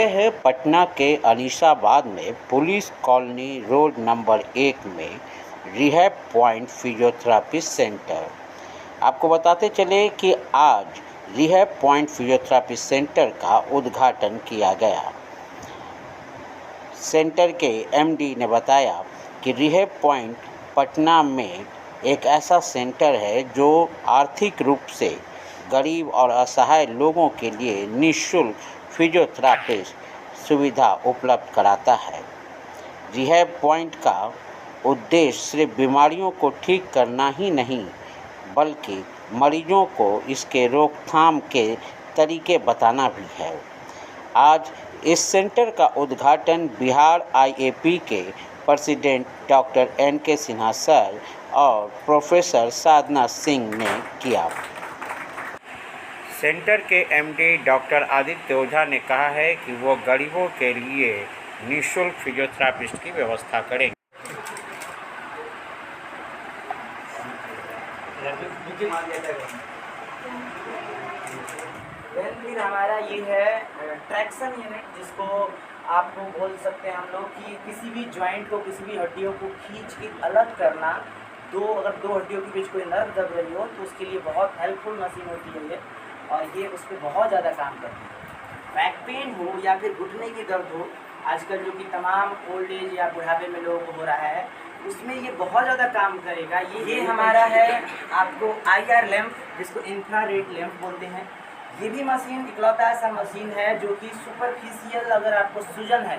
ये है पटना के अनीसाबाद में पुलिस कॉलोनी रोड नंबर 1 में रिहैब पॉइंट फिजियोथेरेपी सेंटर। आपको बताते चले कि आज रिहैब पॉइंट फिजियोथेरेपी सेंटर का उद्घाटन किया गया। सेंटर के एमडी ने बताया कि रिहैब पॉइंट पटना में एक ऐसा सेंटर है जो आर्थिक रूप से गरीब और असहाय लोगों के लिए निःशुल्क फिजियोथेरेपी सुविधा उपलब्ध कराता है। रिहैब पॉइंट का उद्देश्य सिर्फ बीमारियों को ठीक करना ही नहीं, बल्कि मरीजों को इसके रोकथाम के तरीके बताना भी है। आज इस सेंटर का उद्घाटन बिहार आईएपी के president doctor NK Sinha sir और प्रोफेसर साधना सिंह ने किया। सेंटर के एमडी डॉक्टर आदित्य ओझा ने कहा है कि वो गरीबों के लिए निःशुल्क फिजियोथेरेपिस्ट की व्यवस्था करेंगे। फिर हमारा ये है ट्रैक्शन यूनिट, जिसको आपको बोल सकते हैं हम लोग कि किसी भी जॉइंट को, किसी भी हड्डियों को खींच के अलग करना। अगर दो हड्डियों के बीच कोई नर्व दब रही हो तो उसके लिए बहुत हेल्पफुल मशीन होती है ये, और ये उस पर बहुत ज़्यादा काम करती है। बैक पेन हो या फिर घुटने की दर्द हो, आजकल जो कि तमाम ओल्ड एज या बुढ़ापे में लोगों को हो रहा है, उसमें ये बहुत ज़्यादा काम करेगा। ये हमारा है आपको IR लैंप, जिसको इंफ्रारेड लैंप बोलते हैं। ये भी मशीन इकलौता ऐसा मशीन है जो कि सुपरफिशियल, अगर आपको सूजन है,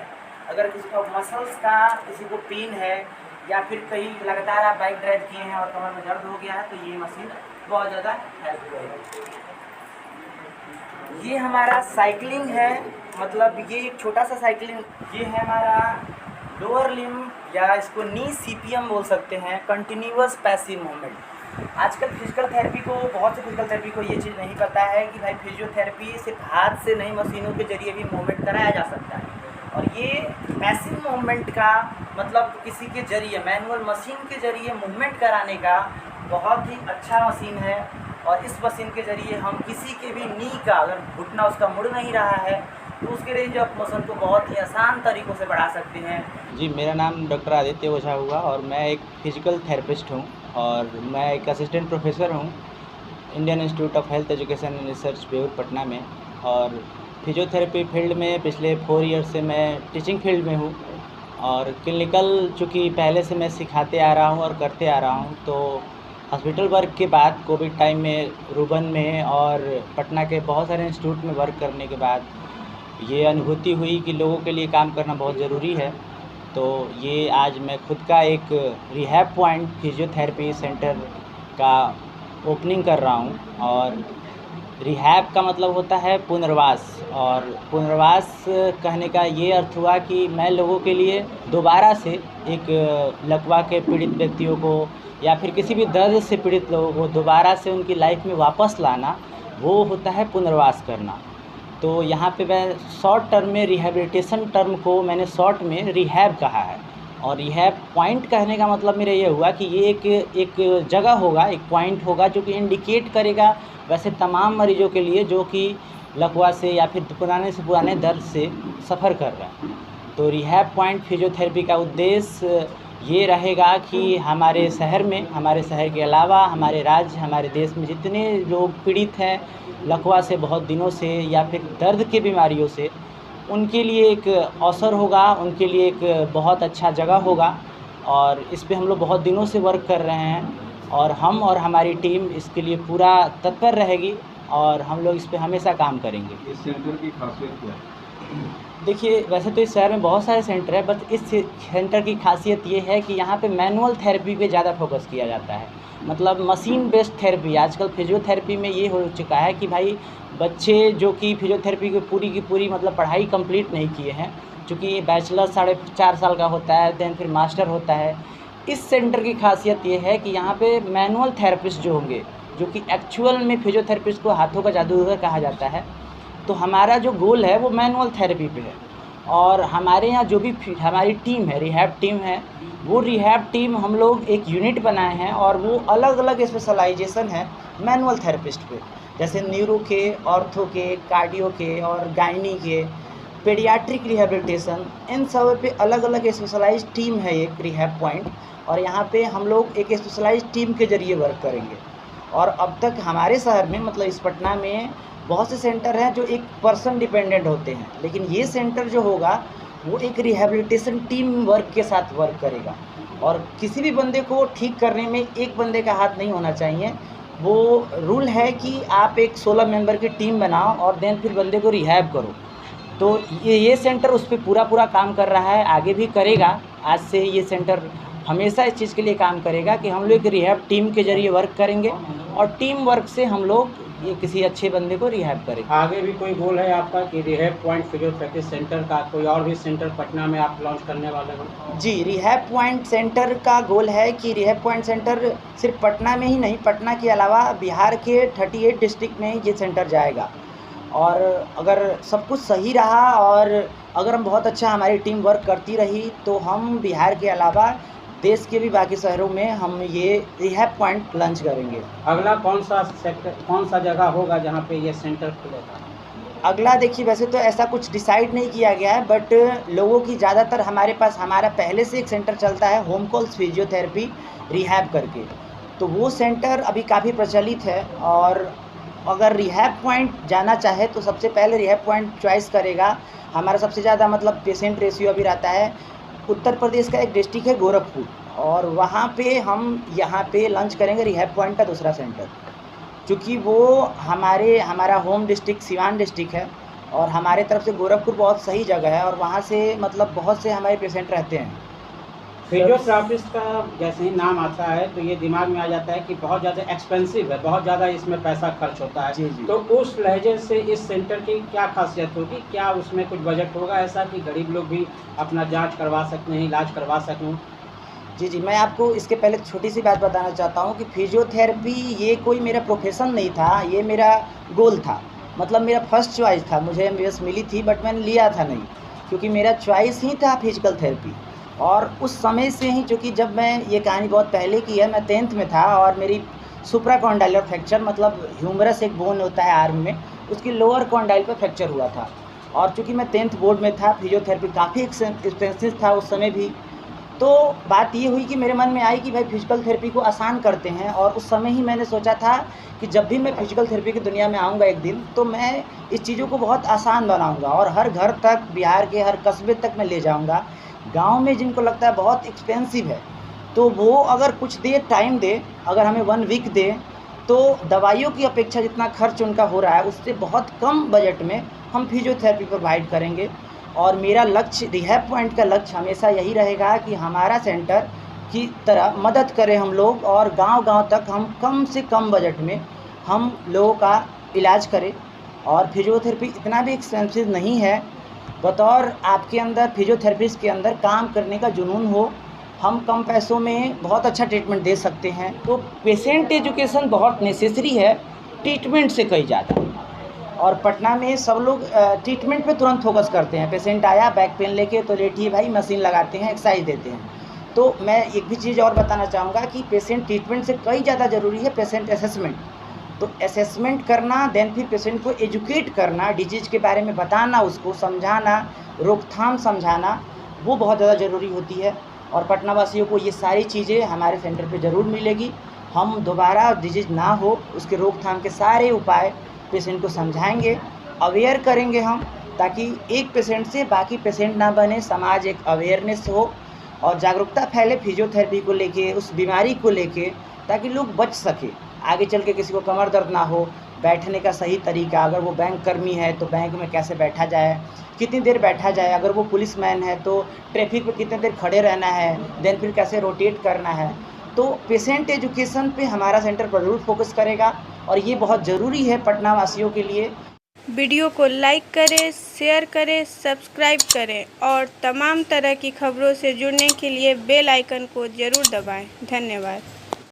अगर किसी को मसल्स का किसी को पेन है, या फिर कहीं लगातार आप बाइक ड्राइव किए हैं और कमर में दर्द हो गया है, तो ये मशीन बहुत ज़्यादा हेल्प करेगी। ये हमारा साइकिलिंग है, मतलब ये एक छोटा सा साइकिलिंग। ये है हमारा लोअर लिम, या इसको नी CPM बोल सकते हैं, कंटिन्यूअस पैसिव मूवमेंट। आजकल फिजिकल थेरेपी को, बहुत से फिजिकल थेरेपी को ये चीज़ नहीं पता है कि भाई फिजियोथेरेपी सिर्फ हाथ से नहीं, मशीनों के जरिए भी मूवमेंट कराया जा सकता है। और ये पैसिव मूवमेंट का मतलब किसी के जरिए, मैनुअल मशीन के जरिए मूवमेंट कराने का बहुत ही अच्छा मशीन है। और इस मशीन के जरिए हम किसी के भी नी का, अगर घुटना उसका मुड़ नहीं रहा है, तो उसके रेंज ऑफ मोशन को बहुत ही आसान तरीक़ों से बढ़ा सकते हैं। जी, मेरा नाम डॉक्टर आदित्य ओझा हुआ और मैं एक फिजिकल थेरेपिस्ट हूँ और मैं एक असिस्टेंट प्रोफेसर हूँ Indian institute of health education and research Beur Patna में। और फिजियोथेरेपी फील्ड में पिछले 4 ईयर से मैं टीचिंग फील्ड में हूँ, और क्लिनिकल चूँकि पहले से मैं सिखाते आ रहा हूँ और करते आ रहा हूँ, तो हॉस्पिटल वर्क के बाद कोविड टाइम में रूबन में और पटना के बहुत सारे इंस्टीट्यूट में वर्क करने के बाद ये अनुभूति हुई कि लोगों के लिए काम करना बहुत ज़रूरी है। तो ये आज मैं खुद का एक रिहैब पॉइंट फिजियोथेरेपी सेंटर का ओपनिंग कर रहा हूँ। और रिहैब का मतलब होता है पुनर्वास, और पुनर्वास कहने का ये अर्थ हुआ कि मैं लोगों के लिए दोबारा से एक लकवा के पीड़ित व्यक्तियों को या फिर किसी भी दर्द से पीड़ित लोगों को दोबारा से उनकी लाइफ में वापस लाना, वो होता है पुनर्वास करना। तो यहाँ पे मैं शॉर्ट टर्म में रिहैबिलिटेशन टर्म को मैंने शॉर्ट में रिहैब कहा है। और रिहैब पॉइंट कहने का मतलब मेरा ये हुआ कि ये एक जगह होगा, एक पॉइंट होगा जो कि इंडिकेट करेगा वैसे तमाम मरीजों के लिए जो कि लकवा से या फिर पुराने से पुराने दर्द से सफ़र कर रहे हैं। तो रिहैब पॉइंट फिजियोथेरेपी का उद्देश्य ये रहेगा कि हमारे शहर में, हमारे शहर के अलावा हमारे राज्य, हमारे देश में जितने लोग पीड़ित हैं लकवा से बहुत दिनों से या फिर दर्द की बीमारियों से, उनके लिए एक अवसर होगा, उनके लिए एक बहुत अच्छा जगह होगा। और इस पे हम लोग बहुत दिनों से वर्क कर रहे हैं और हम और हमारी टीम इसके लिए पूरा तत्पर रहेगी और हम लोग इस पे हमेशा काम करेंगे। इस सेंटर की खासियत क्या है? देखिए, वैसे तो इस शहर में बहुत सारे सेंटर है, बट इस सेंटर की खासियत ये है कि यहाँ पे मैनुअल थेरेपी पे ज़्यादा फोकस किया जाता है। मतलब मशीन बेस्ड थेरेपी। आजकल फिजियोथेरेपी में ये हो चुका है कि भाई बच्चे जो कि फिजियोथेरेपी की पूरी मतलब पढ़ाई कंप्लीट नहीं किए हैं, चूँकि बैचलर 4.5 साल का होता है, देन फिर मास्टर होता है। इस सेंटर की खासियत ये है कि यहाँ पे मैनुअल थेरेपिस्ट जो होंगे, जो कि एक्चुअल में फिजियोथेरेपिस्ट को हाथों का जादूगर कहा जाता है, तो हमारा जो गोल है वो मैनुअल थेरेपी पे है। और हमारे यहाँ जो भी हमारी टीम है, रिहैब टीम है, वो रिहैब टीम हम लोग एक यूनिट बनाए हैं और वो अलग अलग स्पेशलाइजेशन है मैनुअल थेरेपिस्ट पे, जैसे न्यूरो के, ऑर्थो के, कार्डियो के और गायनी के। पेडियाट्रिक रिहैबिलिटेशन, इन सब पे अलग अलग स्पेशलाइज्ड टीम है एक रिहैब पॉइंट, और यहाँ पे हम लोग एक स्पेशलाइज्ड टीम के ज़रिए वर्क करेंगे। और अब तक हमारे शहर में मतलब इस पटना में बहुत से सेंटर हैं जो एक पर्सन डिपेंडेंट होते हैं, लेकिन ये सेंटर जो होगा वो एक रिहैबिलिटेशन टीम वर्क के साथ वर्क करेगा। और किसी भी बंदे को ठीक करने में एक बंदे का हाथ नहीं होना चाहिए। वो रूल है कि आप एक 16 मेंबर की टीम बनाओ और देन फिर बंदे को रिहैब करो। तो ये सेंटर उस पर पूरा काम कर रहा है, आगे भी करेगा। आज से ये सेंटर हमेशा इस चीज़ के लिए काम करेगा कि हम लोग एक रिहैब टीम के ज़रिए वर्क करेंगे और टीम वर्क से हम लोग ये किसी अच्छे बंदे को रिहैब करेंगे। आगे भी कोई गोल है आपका कि रिहैब पॉइंट फिजियोथेरेपी सेंटर का कोई और भी सेंटर पटना में आप लॉन्च करने वाले हो? जी, रिहैब पॉइंट सेंटर का गोल है कि रिहैब पॉइंट सेंटर सिर्फ पटना में ही नहीं, पटना के अलावा बिहार के 38 डिस्ट्रिक्ट में ये सेंटर जाएगा। और अगर सब कुछ सही रहा और अगर हम बहुत अच्छा हमारी टीम वर्क करती रही तो हम बिहार के अलावा देश के भी बाकी शहरों में हम ये रिहैब पॉइंट लॉन्च करेंगे। अगला कौन सा जगह होगा जहाँ पे ये सेंटर खुलेगा? अगला देखिए, वैसे तो ऐसा कुछ डिसाइड नहीं किया गया है, बट लोगों की ज़्यादातर हमारे पास हमारा पहले से एक सेंटर चलता है होम कॉल्स फिजियोथेरेपी रिहैब करके, तो वो सेंटर अभी काफ़ी प्रचलित है। और अगर रिहैब पॉइंट जाना चाहे तो सबसे पहले रिहैब पॉइंट चॉइस करेगा। हमारा सबसे ज़्यादा मतलब पेशेंट रेशियो अभी रहता है, उत्तर प्रदेश का एक डिस्ट्रिक्ट है गोरखपुर, और वहाँ पे हम यहाँ पे लॉन्च करेंगे रिहैब पॉइंट का दूसरा सेंटर, क्योंकि वो हमारा होम डिस्ट्रिक्ट सिवान डिस्ट्रिक्ट है और हमारे तरफ से गोरखपुर बहुत सही जगह है और वहाँ से मतलब बहुत से हमारे पेशेंट रहते हैं। फिजियोथेरेपिस्ट का जैसे ही नाम आता है तो ये दिमाग में आ जाता है कि बहुत ज़्यादा एक्सपेंसिव है, बहुत ज़्यादा इसमें पैसा खर्च होता है। जी जी। तो उस लहजे से इस सेंटर की क्या खासियत होगी? क्या उसमें कुछ बजट होगा ऐसा कि गरीब लोग भी अपना जांच करवा सकते हैं, इलाज करवा सकें? जी जी, मैं आपको इसके पहले छोटी सी बात बताना चाहता हूँ कि फिजियोथेरेपी ये कोई मेरा प्रोफेशन नहीं था, ये मेरा गोल था। मतलब मेरा फर्स्ट चॉइस था, मुझे एमबीबीएस मिली थी बट मैंने लिया था नहीं, क्योंकि मेरा चॉइस ही था फिजिकल थेरेपी। और उस समय से ही, चूँकि जब मैं ये कहानी बहुत पहले की है, मैं 10th में था और मेरी सुप्राकॉन्डाइलर फ्रैक्चर, मतलब ह्यूमरस एक बोन होता है आर्म में, उसकी लोअर कॉन्डाइल पर फ्रैक्चर हुआ था। और चूँकि मैं 10th बोर्ड में था, फिजियोथेरेपी काफ़ी एक्सपेंसिव था उस समय भी, तो बात ये हुई कि मेरे मन में आई कि भाई फिजिकल थेरेपी को आसान करते हैं। और उस समय ही मैंने सोचा था कि जब भी मैं फिजिकल थेरेपी की दुनिया में आऊँगा एक दिन, तो मैं इस चीज़ों को बहुत आसान बनाऊँगा और हर घर तक, बिहार के हर कस्बे तक मैं ले जाऊँगा। गांव में जिनको लगता है बहुत एक्सपेंसिव है, तो वो अगर कुछ दे, टाइम दे, अगर हमें 1 वीक दे, तो दवाइयों की अपेक्षा जितना खर्च उनका हो रहा है उससे बहुत कम बजट में हम फिजियोथेरेपी प्रोवाइड करेंगे। और मेरा लक्ष्य, रिहैब पॉइंट का लक्ष्य हमेशा यही रहेगा कि हमारा सेंटर की तरह मदद करें हम लोग और गांव-गांव तक हम कम से कम बजट में हम लोगों का इलाज करें। और फिजियोथेरेपी इतना भी एक्सपेंसिव नहीं है। बतौर आपके अंदर फिजियोथेरेपिस्ट के अंदर काम करने का जुनून हो, हम कम पैसों में बहुत अच्छा ट्रीटमेंट दे सकते हैं। तो पेशेंट एजुकेशन बहुत नेसेसरी है, ट्रीटमेंट से कहीं ज़्यादा। और पटना में सब लोग ट्रीटमेंट पे तुरंत फोकस करते हैं। पेशेंट आया बैक पेन लेके, तो लेटिए भाई, मशीन लगाते हैं, एक्सरसाइज देते हैं। तो मैं एक भी चीज़ और बताना चाहूँगा कि पेशेंट ट्रीटमेंट से कई ज़्यादा ज़रूरी है पेशेंट असेसमेंट। तो असेसमेंट करना, देन फिर पेशेंट को एजुकेट करना, डिजीज़ के बारे में बताना, उसको समझाना, रोकथाम समझाना, वो बहुत ज़्यादा ज़रूरी होती है। और पटना वासियों को ये सारी चीज़ें हमारे सेंटर पे ज़रूर मिलेगी। हम दोबारा डिजीज़ ना हो उसके रोकथाम के सारे उपाय पेशेंट को समझाएंगे, अवेयर करेंगे हम, ताकि एक पेशेंट से बाकी पेशेंट ना बने, समाज एक अवेयरनेस हो और जागरूकता फैले फिजियोथेरेपी को लेके, उस बीमारी को लेके, ताकि लोग बच सके। आगे चल के किसी को कमर दर्द ना हो, बैठने का सही तरीका, अगर वो बैंक कर्मी है तो बैंक में कैसे बैठा जाए, कितनी देर बैठा जाए, अगर वो पुलिसमैन है तो ट्रैफिक पे कितनी देर खड़े रहना है, देन फिर कैसे रोटेट करना है। तो पेशेंट एजुकेशन पे हमारा सेंटर ज़रूर फोकस करेगा और ये बहुत ज़रूरी है पटना वासियों के लिए। वीडियो को लाइक करें, शेयर करें, सब्सक्राइब करें और तमाम तरह की खबरों से जुड़ने के लिए बेल आइकन को ज़रूर दबाएं। धन्यवाद।